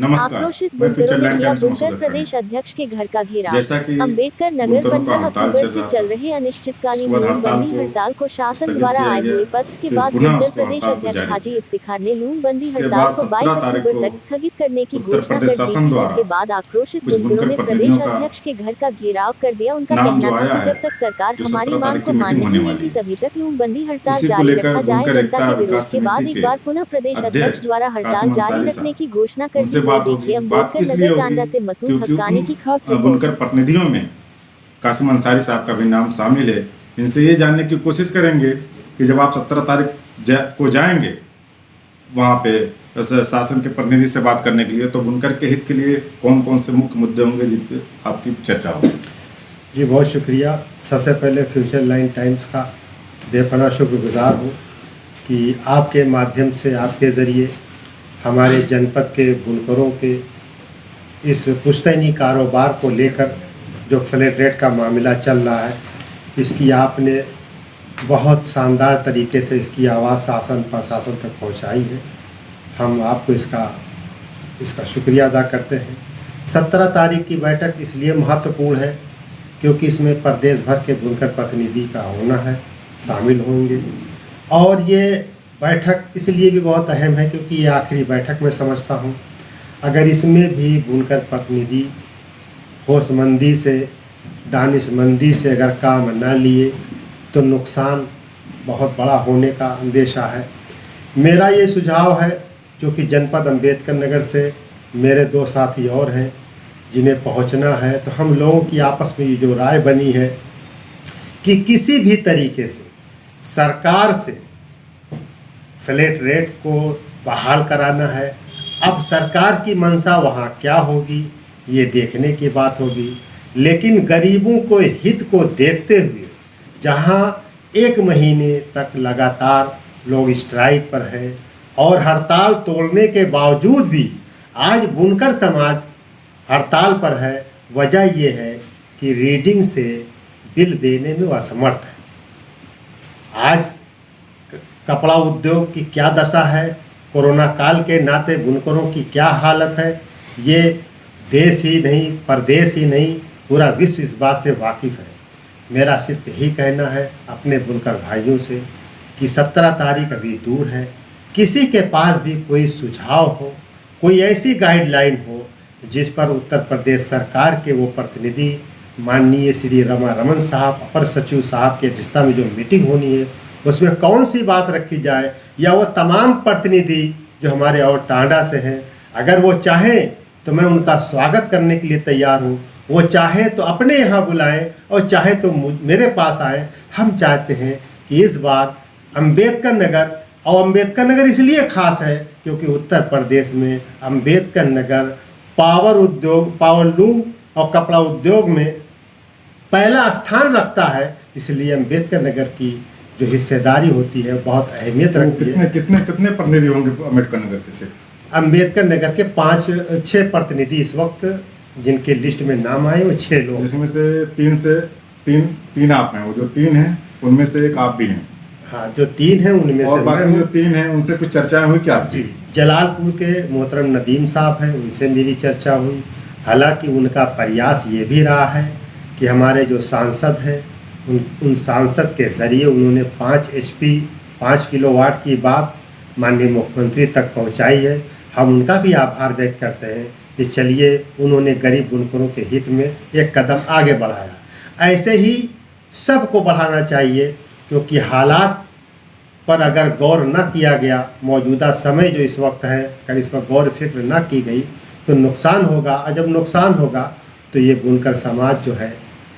नमस्कार, आक्रोशित मैं बुनकरों फ्यूचर ने लैंड किया टाइम्स से बुनकर मसूद प्रदेश अख्तर। अध्यक्ष के घर का घेराव। जैसा कि अंबेडकर नगर बुनकरों का 15 हड़ताल अक्टूबर चल से रहा चल था, रहे उसके अनिश्चितकालीन बाद हड़ताल लूमबंदी को हड़ताल को शासन स्थगित द्वारा किया आए गया, हुए पत्र के फिर बाद पुनः बुनकर उसको प्रदेश हड़ताल को अध्यक्ष जारी हाजी किया। इफ्तिखार ने लूमबंदी उसके हड़ताल बाद को 22 17 तारीख अक्टूबर को तक स्थगित करने की उत्तर घोषणा प्रदेश कर दी शासन थी, द्वारा जिसके बाद आक्रोशित कुछ बुनकरों बुनकर ने प्रतिनिधियों प्रदेश का अध्यक्ष के घर का घेराव कर दिया। उनका नाम कहना जो था आया कि है, जब तक सरकार जो हमारी 17 मांग तारीख को की मीटिंग मान्य होने नहीं वाली देती है, तभी तक लूमबंदी हड़ताल उसी को जारी लेकर रखा जाए। बुनकर जनता एकता के विरोध विकास के बाद समिति एक के बार पुनः प्रदेश अध्यक्ष अध्यक्ष द्वारा हड़ताल कासिम जारी अंसारी रखने साहब, की घोषणा कर उनसे दी गई। बात होगी। देखिए बात अम्बेडकर इसलिए नगर होगी टांडा से मसूद क्योंकि हक्कानी की खास रिपोर्ट। बुनकर प्रतिनिधियों में कासिम अंसारी साहब का भी नाम शामिल है। इनसे ये जानने की कोशिश करेंगे कि जब आप 17 तारीख को जाएंगे वहाँ पे शासन के प्रतिनिधि से बात करने के लिए, तो बुनकर के हित के लिए कौन कौन से मुख्य मुद्दे होंगे जिन पे आपकी चर्चा होगी? जी बहुत शुक्रिया। सबसे पहले फ्यूचर लाइन टाइम्स का बेपनाह शुक्रगुजार हूँ कि आपके माध्यम से, आपके ज़रिए हमारे जनपद के बुनकरों के इस पुश्तैनी कारोबार को लेकर जो फ्लैट रेट का मामला चल रहा है, इसकी आपने बहुत शानदार तरीके से इसकी आवाज़ शासन प्रशासन तक पहुंचाई है। हम आपको इसका शुक्रिया अदा करते हैं। 17 तारीख की बैठक इसलिए महत्वपूर्ण है क्योंकि इसमें प्रदेश भर के बुनकर प्रतिनिधि का होना है, शामिल होंगे। और ये बैठक इसलिए भी बहुत अहम है क्योंकि ये आखिरी बैठक मैं समझता हूँ। अगर इसमें भी बुनकर प्रतिनिधि होशमंदी से, दानिशमंदी से अगर काम न लिए तो नुकसान बहुत बड़ा होने का अंदेशा है। मेरा ये सुझाव है, क्योंकि जनपद अंबेडकर नगर से मेरे दो साथी और हैं जिन्हें पहुंचना है, तो हम लोगों की आपस में ये जो राय बनी है कि किसी भी तरीके से सरकार से फ्लैट रेट को बहाल कराना है। अब सरकार की मंशा वहाँ क्या होगी ये देखने की बात होगी, लेकिन गरीबों को हित को देखते हुए जहाँ 1 महीने तक लगातार लोग स्ट्राइक पर हैं और हड़ताल तोड़ने के बावजूद भी आज बुनकर समाज हड़ताल पर है, वजह ये है कि रीडिंग से बिल देने में वो असमर्थ है। आज कपड़ा उद्योग की क्या दशा है, कोरोना काल के नाते बुनकरों की क्या हालत है, ये देश ही नहीं, प्रदेश ही नहीं, पूरा विश्व इस बात से वाकिफ़ है। मेरा सिर्फ यही कहना है अपने बुनकर भाइयों से कि 17 तारीख अभी दूर है। किसी के पास भी कोई सुझाव हो, कोई ऐसी गाइडलाइन हो जिस पर उत्तर प्रदेश सरकार के वो प्रतिनिधि माननीय श्री रमा रमन साहब, अपर सचिव साहब के अध्यक्षता में जो मीटिंग होनी है उसमें कौन सी बात रखी जाए, या वो तमाम प्रतिनिधि जो हमारे और टांडा से हैं, अगर वो चाहें तो मैं उनका स्वागत करने के लिए तैयार हूँ। वो चाहें तो अपने यहाँ बुलाएं और चाहे तो मेरे पास आए। हम चाहते हैं कि इस बार अंबेडकर नगर, और अंबेडकर नगर इसलिए खास है क्योंकि उत्तर प्रदेश में अंबेडकर नगर पावर उद्योग, पावरलूम और कपड़ा उद्योग में पहला स्थान रखता है। इसलिए अंबेडकर नगर की जो हिस्सेदारी होती है बहुत अहमियत रखती है। कितने प्रतिनिधि होंगे अम्बेडकर नगर के से? अंबेडकर नगर के 5-6 प्रतिनिधि इस वक्त जिनके लिस्ट में नाम आए वो 6 लोग, जिसमें से तीन आप हैं। वो जो 3 हैं उनमें से एक आप भी हैं। हाँ, जो 3 हैं उनमें और से बाकी जो 3 हैं उनसे कुछ चर्चाएं हुई क्या आपकी? जी, जलालपुर के मोहतरम नदीम साहब हैं, उनसे मेरी चर्चा हुई। हालांकि उनका प्रयास ये भी रहा है कि हमारे जो सांसद हैं उन सांसद के ज़रिए उन्होंने 5 HP 5 किलोवाट की बात माननीय मुख्यमंत्री तक पहुंचाई है। हम उनका भी आभार व्यक्त करते हैं कि चलिए उन्होंने गरीब बुनकरों के हित में एक कदम आगे बढ़ाया। ऐसे ही सबको बढ़ाना चाहिए, क्योंकि हालात पर अगर गौर न किया गया, मौजूदा समय जो इस वक्त है, अगर इस पर गौर फिक्र न की गई तो नुकसान होगा। और जब नुकसान होगा तो ये बुनकर समाज जो है,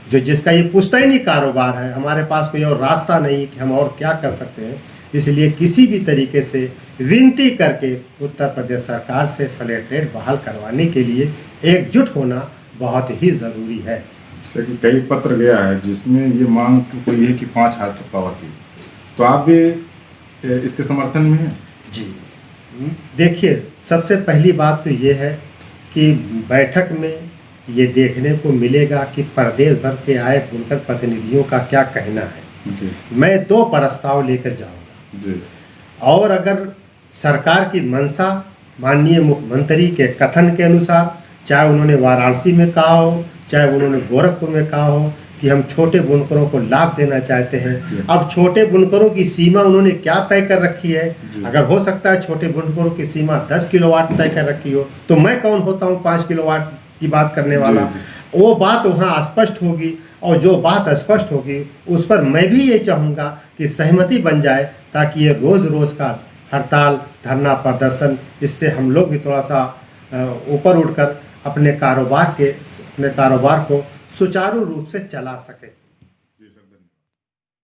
जो जिसका ये पुश्तैनी कारोबार है, हमारे पास कोई और रास्ता नहीं कि हम और क्या कर सकते हैं। इसलिए किसी भी तरीके से विनती करके उत्तर प्रदेश सरकार से फ्लैट रेट बहाल करवाने के लिए एकजुट होना बहुत ही ज़रूरी है। जैसे कि कई पत्र गया है जिसमें ये मांग हुई है कि 5 हार्स पावर की, तो आप भी इसके समर्थन में हैं? जी, देखिए सबसे पहली बात तो ये है कि बैठक में ये देखने को मिलेगा कि प्रदेश भर के आए बुनकर प्रतिनिधियों का क्या कहना है। जी। मैं 2 प्रस्ताव लेकर जाऊंगा जी। और अगर सरकार की मंशा माननीय मुख्यमंत्री के कथन के अनुसार, चाहे उन्होंने वाराणसी में कहा हो, चाहे उन्होंने गोरखपुर में कहा हो कि हम छोटे बुनकरों को लाभ देना चाहते हैं। अब छोटे बुनकरों की सीमा उन्होंने क्या तय कर रखी है? अगर हो सकता है छोटे बुनकरों की सीमा 10 किलोवाट तय कर रखी हो, तो मैं कौन होता हूँ 5 किलोवाट की बात करने वाला? वो बात वहाँ स्पष्ट होगी, और जो बात स्पष्ट होगी उस पर मैं भी ये चाहूँगा कि सहमति बन जाए, ताकि ये रोज़ का हड़ताल, धरना, प्रदर्शन, इससे हम लोग भी थोड़ा सा ऊपर उठकर अपने कारोबार को सुचारू रूप से चला सके।